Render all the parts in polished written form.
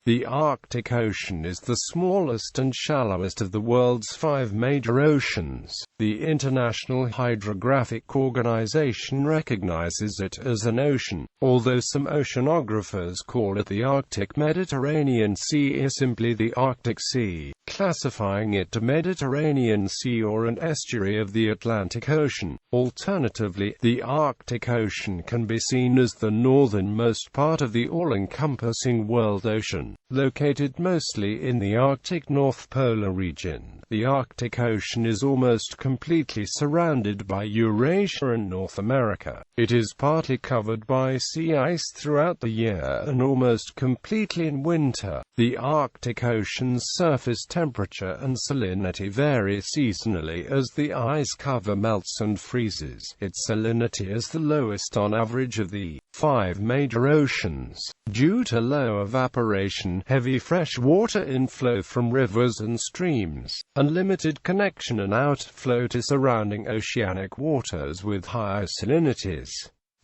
The Arctic Ocean is the smallest and shallowest of the world's 5 major oceans. The International Hydrographic Organization recognizes it as an ocean, although some oceanographers call it the Arctic Mediterranean Sea or simply the Arctic Sea, classifying it to Mediterranean Sea or an estuary of the Atlantic Ocean. Alternatively, the Arctic Ocean can be seen as the northernmost part of the all-encompassing world ocean, located mostly in the Arctic North Polar region. The Arctic Ocean is almost completely surrounded by Eurasia and North America. It is partly covered by sea ice throughout the year and almost completely in winter. The Arctic Ocean's surface temperature and salinity vary seasonally as the ice cover melts and freezes. Its salinity is the lowest on average of the 5 major oceans, due to low evaporation, heavy freshwater inflow from rivers and streams, and limited connection and outflow to surrounding oceanic waters with higher salinities.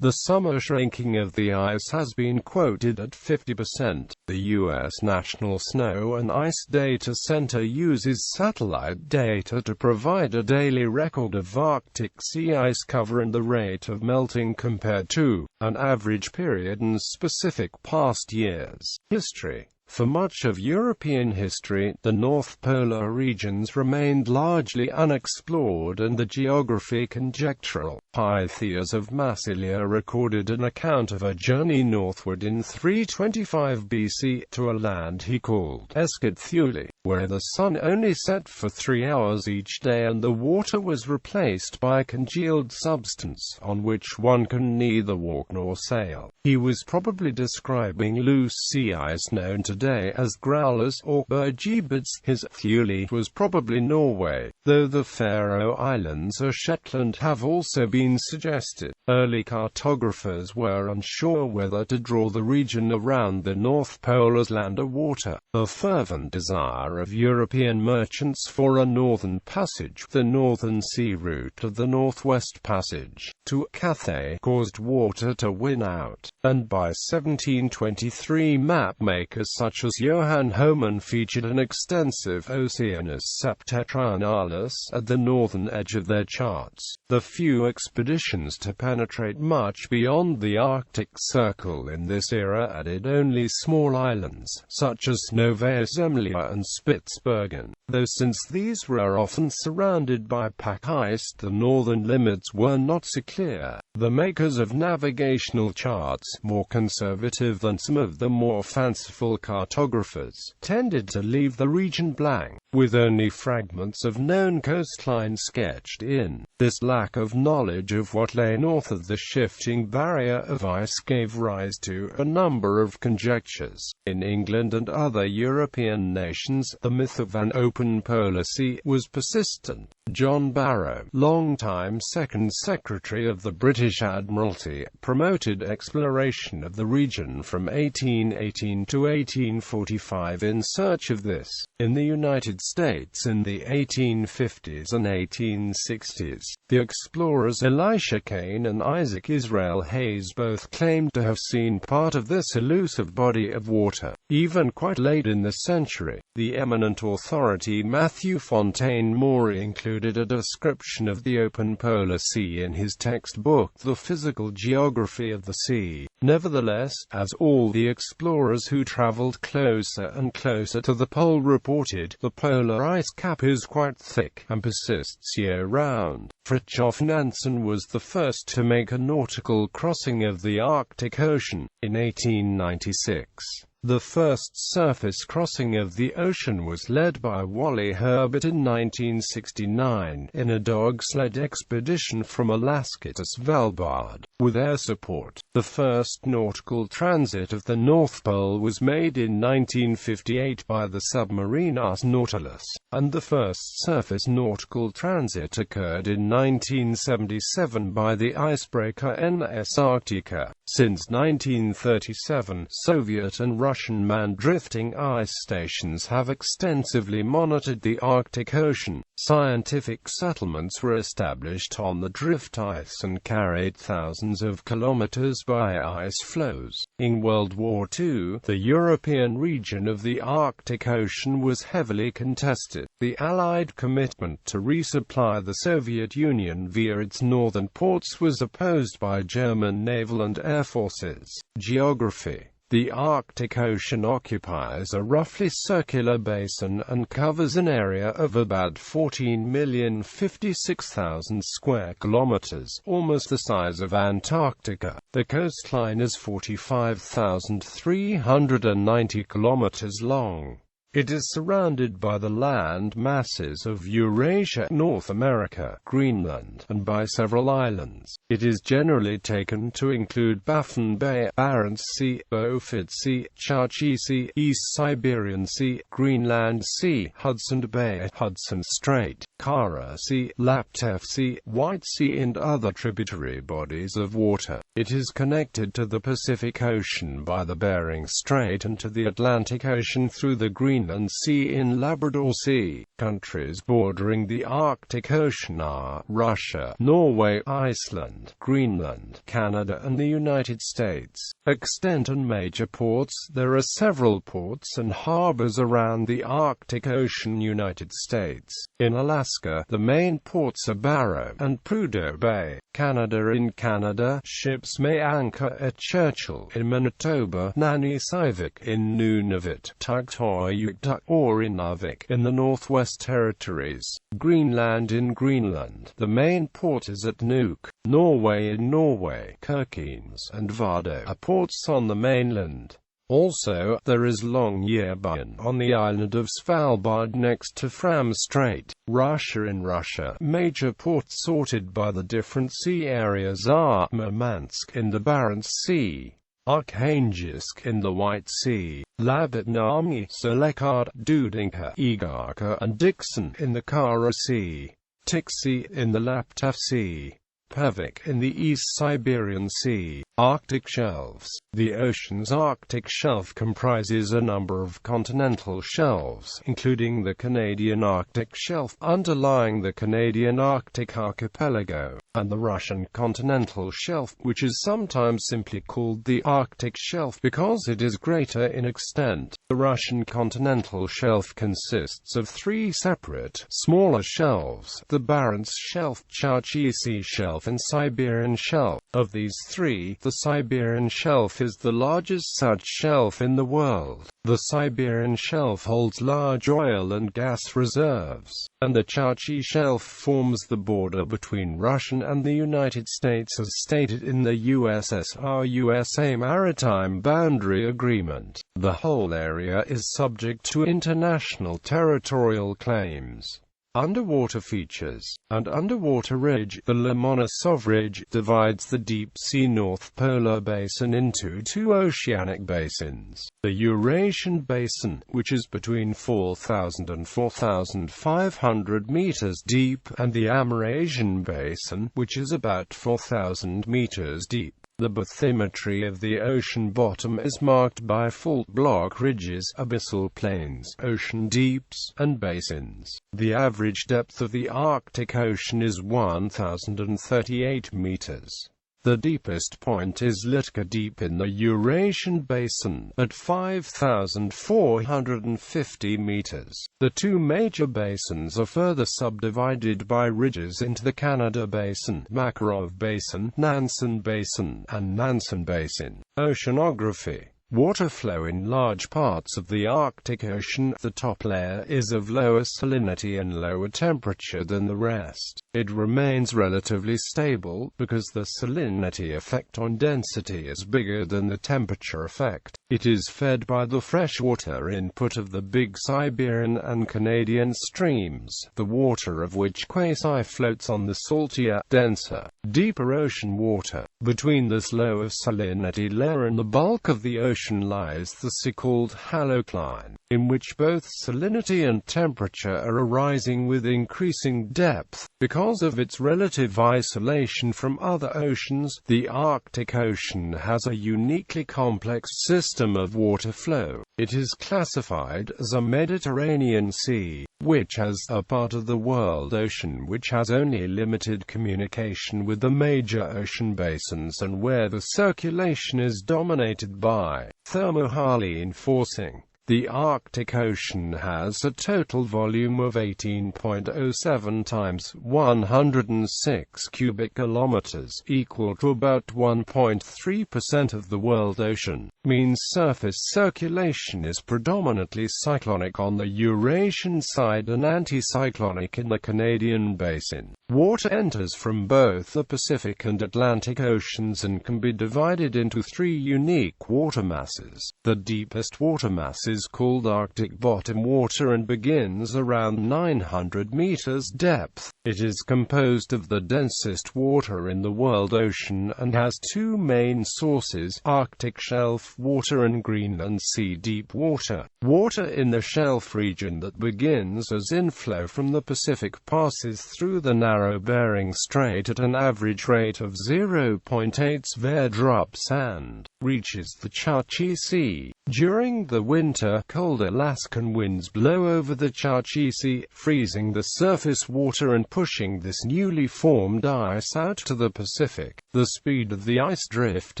The summer shrinking of the ice has been quoted at 50%. The U.S. National Snow and Ice Data Center uses satellite data to provide a daily record of Arctic sea ice cover and the rate of melting compared to an average period and specific past years. History. For much of European history, the North Polar regions remained largely unexplored and the geography conjectural. Pytheas of Massilia recorded an account of a journey northward in 325 BC to a land he called Escad-Thule, where the sun only set for 3 hours each day and the water was replaced by congealed substance on which one can neither walk nor sail. He was probably describing loose sea ice known today as growlers or berggebirds. His Thule was probably Norway, though the Faroe Islands or Shetland have also been suggested. Early cartographers were unsure whether to draw the region around the North Pole as land or water. A fervent desire of European merchants for a northern passage, the northern sea route of the Northwest Passage, to Cathay caused water to win out, and by 1723 map-makers such as Johann Homann featured an extensive Oceanus Septentrionalis at the northern edge of their charts. The few expeditions to penetrate much beyond the Arctic Circle in this era added only small islands, such as Novaya Zemlya and Spitsbergen, though since these were often surrounded by pack ice, the northern limits were not so clear. The makers of navigational charts, more conservative than some of the more fanciful cartographers, tended to leave the region blank, with only fragments of known coastline sketched in. This lack of knowledge of what lay north of the shifting barrier of ice gave rise to a number of conjectures. In England and other European nations, the myth of an open polar sea was persistent. John Barrow, long-time Second Secretary of the British Admiralty, promoted exploration of the region from 1818 to 1845 in search of this. In the United States in the 1850s and 1860s, the explorers Elisha Kane and Isaac Israel Hayes both claimed to have seen part of this elusive body of water. Even quite late in the century, the eminent authority Matthew Fontaine Maury included a description of the open polar sea in his textbook The Physical Geography of the Sea. Nevertheless, as all the explorers who traveled closer and closer to the pole reported, the polar ice cap is quite thick and persists year-round. Fridtjof Nansen was the first to make a nautical crossing of the Arctic Ocean, in 1896. The first surface crossing of the ocean was led by Wally Herbert in 1969, in a dog sled expedition from Alaska to Svalbard, with air support. The first nautical transit of the North Pole was made in 1958 by the submarine US Nautilus, and the first surface nautical transit occurred in 1977 by the icebreaker NS Arctica. Since 1937, Soviet and Russian Russian manned drifting ice stations have extensively monitored the Arctic Ocean. Scientific settlements were established on the drift ice and carried thousands of kilometers by ice floes. In World War II, the European region of the Arctic Ocean was heavily contested. The Allied commitment to resupply the Soviet Union via its northern ports was opposed by German naval and air forces. Geography. The Arctic Ocean occupies a roughly circular basin and covers an area of about 14,056,000 square kilometers, almost the size of Antarctica. The coastline is 45,390 kilometers long. It is surrounded by the land masses of Eurasia, North America, Greenland, and by several islands. It is generally taken to include Baffin Bay, Barents Sea, Beaufort Sea, Chukchi Sea, East Siberian Sea, Greenland Sea, Hudson Bay, Hudson Strait, Kara Sea, Laptev Sea, White Sea and other tributary bodies of water. It is connected to the Pacific Ocean by the Bering Strait and to the Atlantic Ocean through the Greenland Sea in Labrador Sea. Countries bordering the Arctic Ocean are Russia, Norway, Iceland, Greenland, Canada and the United States. Extent and major ports. There are several ports and harbors around the Arctic Ocean, United States. In Alaska, the main ports are Barrow and Prudhoe Bay. Canada. In Canada, ships may anchor at Churchill in Manitoba, Nanisivik in Nunavut, Tuktoyaktuk, or Inuvik in the Northwest Territories. Greenland. In Greenland, the main port is at Nuuk. Norway. In Norway, Kirkenes and Vardø are ports on the mainland. Also, there is Longyearbyen on the island of Svalbard next to Fram Strait. Russia. In Russia, major ports sorted by the different sea areas are Murmansk in the Barents Sea, Arkhangelsk in the White Sea, Labinami, Selekard, Dudinka, Igarka and Dixon in the Kara Sea, Tiksi in the Laptev Sea, Pavik in the East Siberian Sea. Arctic shelves. The ocean's Arctic shelf comprises a number of continental shelves, including the Canadian Arctic shelf, underlying the Canadian Arctic archipelago, and the Russian continental shelf, which is sometimes simply called the Arctic shelf because it is greater in extent. The Russian continental shelf consists of three separate, smaller shelves: the Barents Shelf, Chukchi Sea Shelf and Siberian Shelf. Of these three, the Siberian Shelf is the largest such shelf in the world. The Siberian Shelf holds large oil and gas reserves, and the Chukchi Shelf forms the border between Russia and the United States as stated in the USSR-USA Maritime Boundary Agreement. The whole area is subject to international territorial claims. Underwater features and underwater ridge. The Lomonosov Ridge divides the deep-sea North Polar Basin into two oceanic basins: the Eurasian Basin, which is between 4,000 and 4,500 meters deep, and the Amerasian Basin, which is about 4,000 meters deep. The bathymetry of the ocean bottom is marked by fault block ridges, abyssal plains, ocean deeps, and basins. The average depth of the Arctic Ocean is 1,038 meters. The deepest point is Litka Deep in the Eurasian Basin, at 5,450 meters. The two major basins are further subdivided by ridges into the Canada Basin, Makarov Basin, Nansen Basin, and Nansen Basin. Oceanography. Water flow in large parts of the Arctic Ocean. The top layer is of lower salinity and lower temperature than the rest. It remains relatively stable, because the salinity effect on density is bigger than the temperature effect. It is fed by the freshwater input of the big Siberian and Canadian streams, the water of which quasi-floats on the saltier, denser, deeper ocean water. Between this lower salinity layer and the bulk of the ocean Ocean lies the so-called halocline, in which both salinity and temperature are rising with increasing depth. Because of its relative isolation from other oceans, the Arctic Ocean has a uniquely complex system of water flow. It is classified as a Mediterranean Sea, which has a part of the world ocean which has only limited communication with the major ocean basins and where the circulation is dominated by thermohaline forcing. The Arctic Ocean has a total volume of 18.07 times 106 cubic kilometers, equal to about 1.3% of the world ocean. Mean surface circulation is predominantly cyclonic on the Eurasian side and anticyclonic in the Canadian basin. Water enters from both the Pacific and Atlantic Oceans and can be divided into three unique water masses. The deepest water mass is called Arctic bottom water and begins around 900 meters depth. It is composed of the densest water in the world ocean and has two main sources: Arctic shelf water and Greenland sea deep water. Water in the shelf region that begins as inflow from the Pacific passes through the narrow Bering Strait at an average rate of 0.8 sverdrups and reaches the Chukchi Sea. During the winter, cold Alaskan winds blow over the Chukchi Sea, freezing the surface water and pushing this newly formed ice out to the Pacific. The speed of the ice drift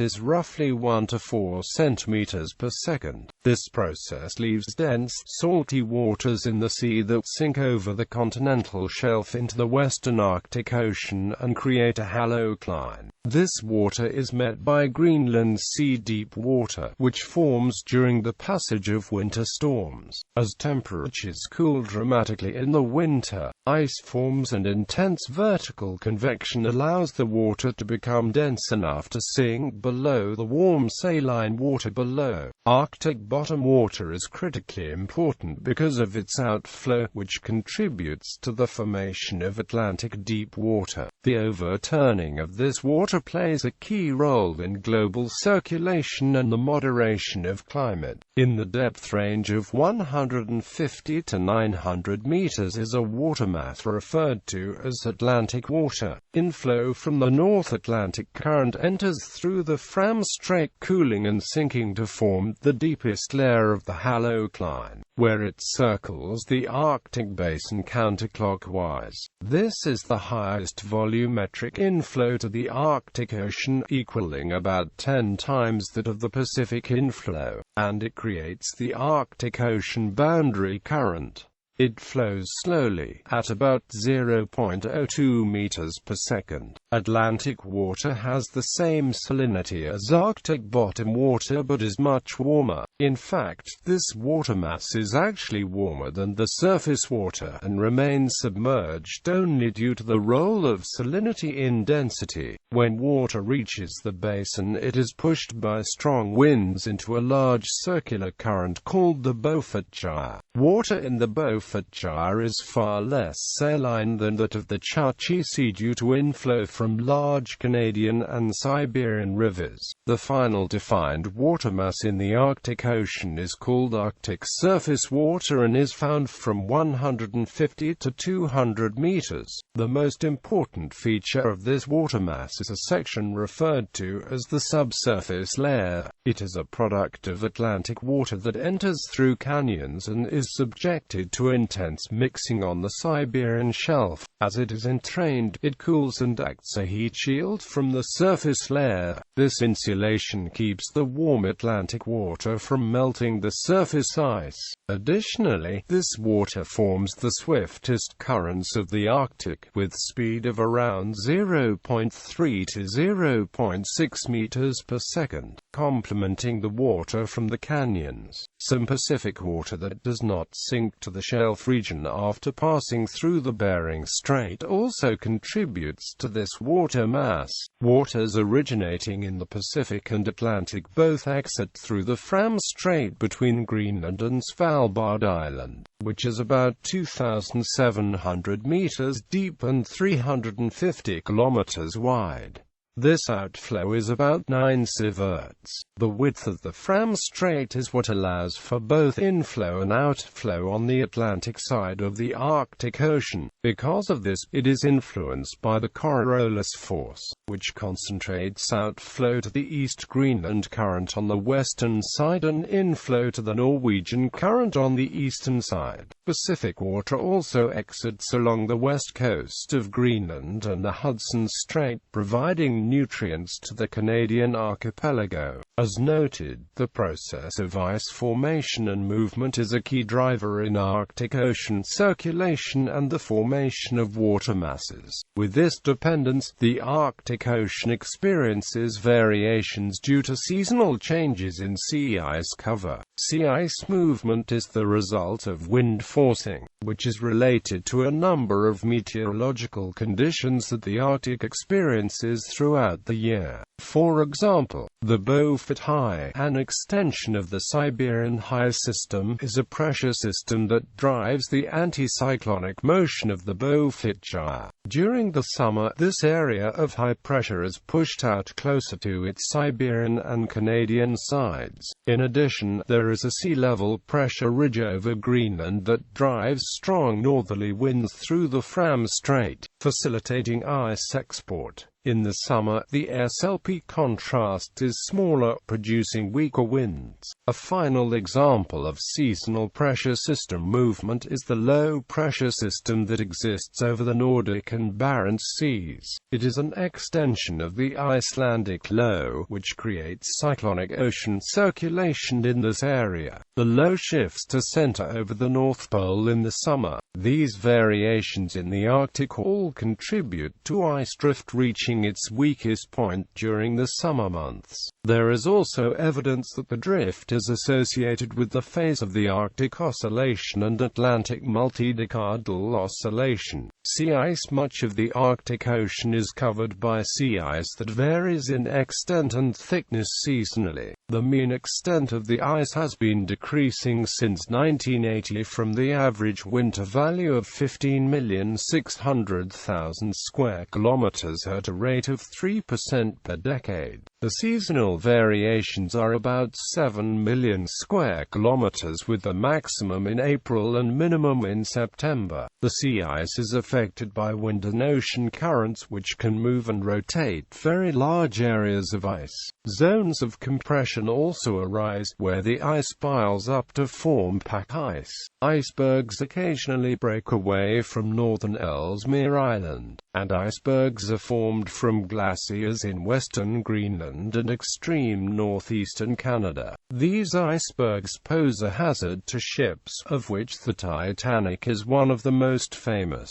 is roughly 1 to 4 centimeters per second. This process leaves dense, salty waters in the sea that sink over the continental shelf into the western Arctic Ocean and create a halocline. This water is met by Greenland sea deep water, which forms during the passage of winter storms. As temperatures cool dramatically in the winter, ice forms and intense vertical convection allows the water to become dense enough to sink below the warm saline water below. Arctic bottom water is critically important because of its outflow, which contributes to the formation of Atlantic deep water. The overturning of this water plays a key role in global circulation and the moderation of climate. In the depth range of 150 to 900 meters is a water mass referred to as Atlantic water. Inflow from the North Atlantic current enters through the Fram Strait, cooling and sinking to form the deepest layer of the halocline, where it circles the Arctic basin counterclockwise. This is the highest volumetric inflow to the Arctic Ocean, equaling about 10 times that of the Pacific inflow, and it creates the Arctic Ocean boundary current. It flows slowly, at about 0.02 meters per second. Atlantic water has the same salinity as Arctic bottom water but is much warmer. In fact, this water mass is actually warmer than the surface water and remains submerged only due to the role of salinity in density. When water reaches the basin, it is pushed by strong winds into a large circular current called the Beaufort Gyre. Water in the Beaufort Gyre is far less saline than that of the Chukchi Sea due to inflow from large Canadian and Siberian rivers. The final defined water mass in the Arctic Ocean is called Arctic surface water and is found from 150 to 200 meters. The most important feature of this water mass is a section referred to as the subsurface layer. It is a product of Atlantic water that enters through canyons and is subjected to intense mixing on the Siberian shelf. As it is entrained, it cools and acts as a heat shield from the surface layer. This insulation keeps the warm Atlantic water from melting the surface ice. Additionally, this water forms the swiftest currents of the Arctic, with speed of around 0.3 to 0.6 meters per second, complementing the water from the canyons. Some Pacific water that does not sink to the shelf region after passing through the Bering Strait also contributes to this water mass. Waters originating in the Pacific and Atlantic both exit through the Fram Strait between Greenland and Svalbard Island, which is about 2,700 meters deep and 350 kilometers wide. This outflow is about 9 sieverts. The width of the Fram Strait is what allows for both inflow and outflow on the Atlantic side of the Arctic Ocean. Because of this, it is influenced by the Coriolis force, which concentrates outflow to the East Greenland Current on the western side and inflow to the Norwegian Current on the eastern side. Pacific water also exits along the west coast of Greenland and the Hudson Strait, providing nutrients to the Canadian archipelago. As noted, the process of ice formation and movement is a key driver in Arctic Ocean circulation and the formation of water masses. With this dependence, the Arctic Ocean experiences variations due to seasonal changes in sea ice cover. Sea ice movement is the result of wind forcing, which is related to a number of meteorological conditions that the Arctic experiences throughout the year. For example, the Beaufort High, an extension of the Siberian High system, is a pressure system that drives the anticyclonic motion of the Beaufort Gyre. During the summer, this area of high pressure is pushed out closer to its Siberian and Canadian sides. In addition, there is a sea level pressure ridge over Greenland that drives strong northerly winds through the Fram Strait, facilitating ice export. In the summer, the SLP contrast is smaller, producing weaker winds. A final example of seasonal pressure system movement is the low-pressure system that exists over the Nordic and Barents Seas. It is an extension of the Icelandic low, which creates cyclonic ocean circulation in this area. The low shifts to center over the North Pole in the summer. These variations in the Arctic all contribute to ice drift reaching its weakest point during the summer months. There is also evidence that the drift is associated with the phase of the Arctic Oscillation and Atlantic multidecadal oscillation. Sea ice. Much of the Arctic Ocean is covered by sea ice that varies in extent and thickness seasonally. The mean extent of the ice has been decreasing since 1980 from the average winter value of 15,600,000 square kilometers at a rate of 3% per decade. The seasonal variations are about 7 million square kilometers, with the maximum in April and minimum in September. The sea ice is affected by wind and ocean currents, which can move and rotate very large areas of ice. Zones of compression also arise, where the ice piles up to form pack ice. Icebergs occasionally break away from northern Ellesmere Island, and icebergs are formed from glaciers in western Greenland and extreme northeastern Canada. These icebergs pose a hazard to ships, of which the Titanic is one of the most famous.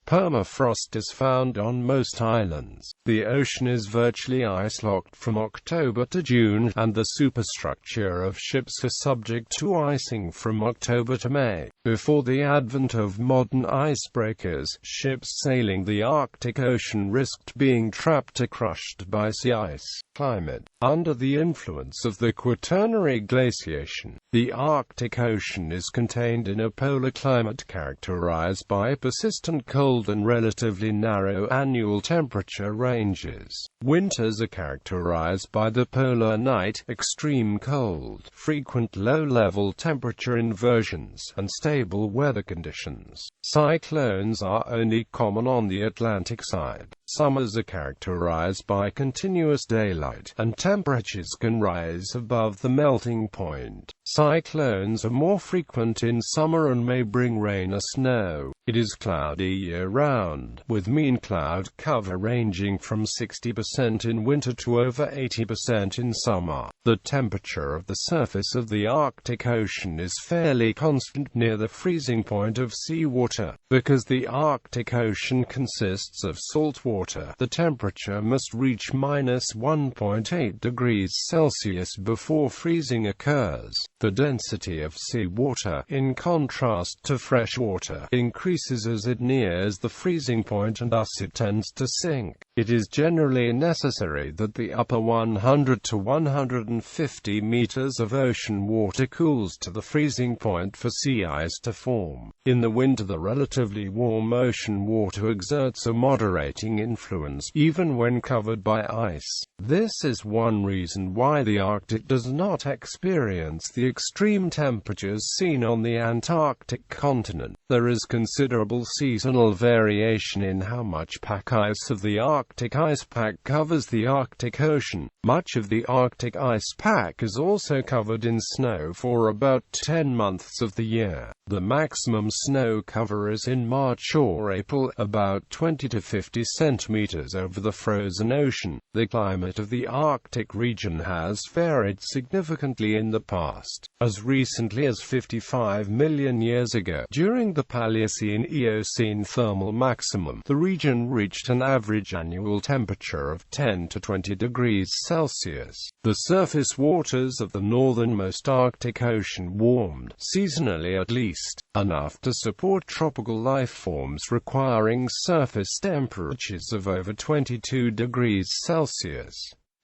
Permafrost is found on most islands. The ocean is virtually ice-locked from October to June, and the superstructure of ships is subject to icing from October to May. Before the advent of modern icebreakers, ships sailing the Arctic Ocean risked being trapped or crushed by sea ice. Climate. Under the influence of the Quaternary glaciation, the Arctic Ocean is contained in a polar climate characterized by persistent cold and relatively narrow annual temperature ranges. Winters are characterized by the polar night, extreme cold, frequent low-level temperature inversions, and stable weather conditions. Cyclones are only common on the Atlantic side. Summers are characterized by continuous daylight, and temperatures can rise above the melting point. Cyclones are more frequent in summer and may bring rain or snow. It is cloudy year-round, with mean cloud cover ranging from 60% in winter to over 80% in summer. The temperature of the surface of the Arctic Ocean is fairly constant near the freezing point of seawater. Because the Arctic Ocean consists of salt water, the temperature must reach -1.8 degrees Celsius before freezing occurs. The density of seawater, in contrast to fresh water, increases as it nears the freezing point, and thus it tends to sink. It is generally necessary that the upper 100 to 150 meters of ocean water cools to the freezing point for sea ice to form. In the winter, the relatively warm ocean water exerts a moderating influence, even when covered by ice. This is one reason why the Arctic does not experience the extreme temperatures seen on the Antarctic continent. There is considerable seasonal variation in how much pack ice of the Arctic ice pack covers the Arctic Ocean. Much of the Arctic ice pack is also covered in snow for about 10 months of the year. The maximum snow cover is in March or April, about 20 to 50 centimeters over the frozen ocean. The climate of the Arctic region has varied significantly in the past. As recently as 55 million years ago, during the Paleocene-Eocene thermal maximum, the region reached an average annual temperature of 10 to 20 degrees Celsius. The surface waters of the northernmost Arctic Ocean warmed, seasonally at least, enough to support tropical life forms requiring surface temperatures of over 22 degrees Celsius.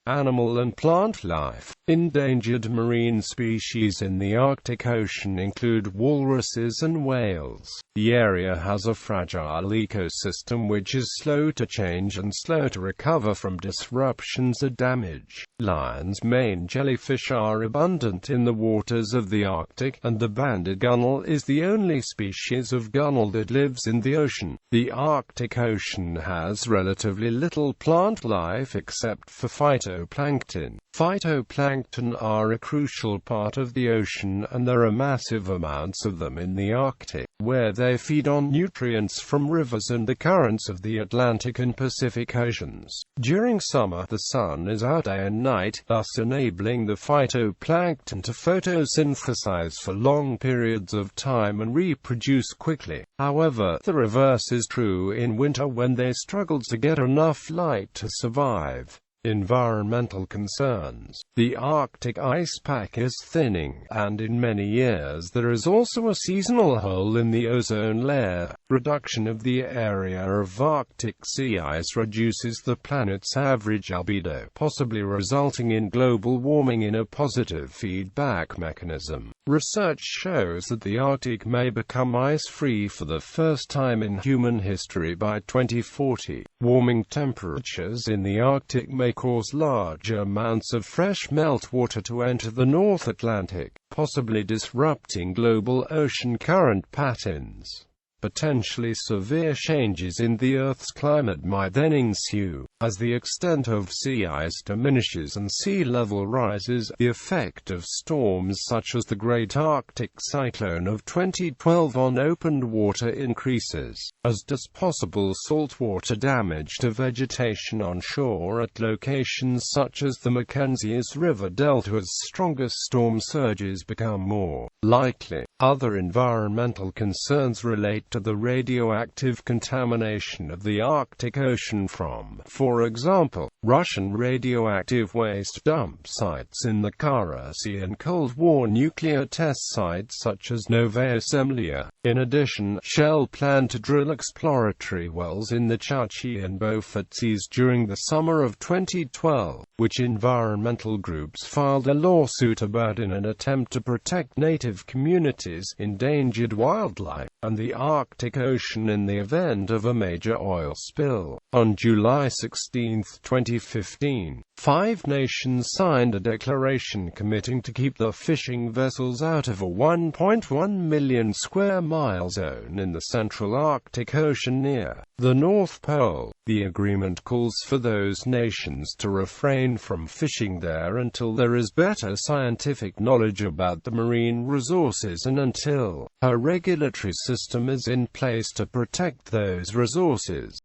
Animal and plant life. Endangered marine species in the Arctic Ocean include walruses and whales. The area has a fragile ecosystem which is slow to change and slow to recover from disruptions or damage. Lion's mane jellyfish are abundant in the waters of the Arctic, and the banded gunnel is the only species of gunnel that lives in the ocean. The Arctic Ocean has relatively little plant life except for phytoplankton. Phytoplankton are a crucial part of the ocean, and there are massive amounts of them in the Arctic, where they feed on nutrients from rivers and the currents of the Atlantic and Pacific Oceans. During summer, the sun is out day and night, thus enabling the phytoplankton to photosynthesize for long periods of time and reproduce quickly. However, the reverse is true in winter when they struggle to get enough light to survive. Environmental concerns. The Arctic ice pack is thinning, and in many years there is also a seasonal hole in the ozone layer. Reduction of the area of Arctic sea ice reduces the planet's average albedo, possibly resulting in global warming in a positive feedback mechanism. Research shows that the Arctic may become ice-free for the first time in human history by 2040. Warming temperatures in the Arctic may cause large amounts of fresh meltwater to enter the North Atlantic, possibly disrupting global ocean current patterns. Potentially severe changes in the Earth's climate might then ensue. As the extent of sea ice diminishes and sea level rises, the effect of storms such as the Great Arctic Cyclone of 2012 on opened water increases, as does possible saltwater damage to vegetation on shore at locations such as the Mackenzie's River Delta as stronger storm surges become more likely. Other environmental concerns relate to the radioactive contamination of the Arctic Ocean from, for example, Russian radioactive waste dump sites in the Kara Sea and Cold War nuclear test sites such as Novaya Zemlya. In addition, Shell planned to drill exploratory wells in the Chukchi and Beaufort Seas during the summer of 2012, which environmental groups filed a lawsuit about in an attempt to protect native communities, endangered wildlife, and the Arctic Ocean in the event of a major oil spill. On July 16, 2015, 5 nations signed a declaration committing to keep the fishing vessels out of a 1.1 million square mile zone in the central Arctic Ocean near the North Pole. The agreement calls for those nations to refrain from fishing there until there is better scientific knowledge about the marine resources and until a regulatory system is in place to protect those resources.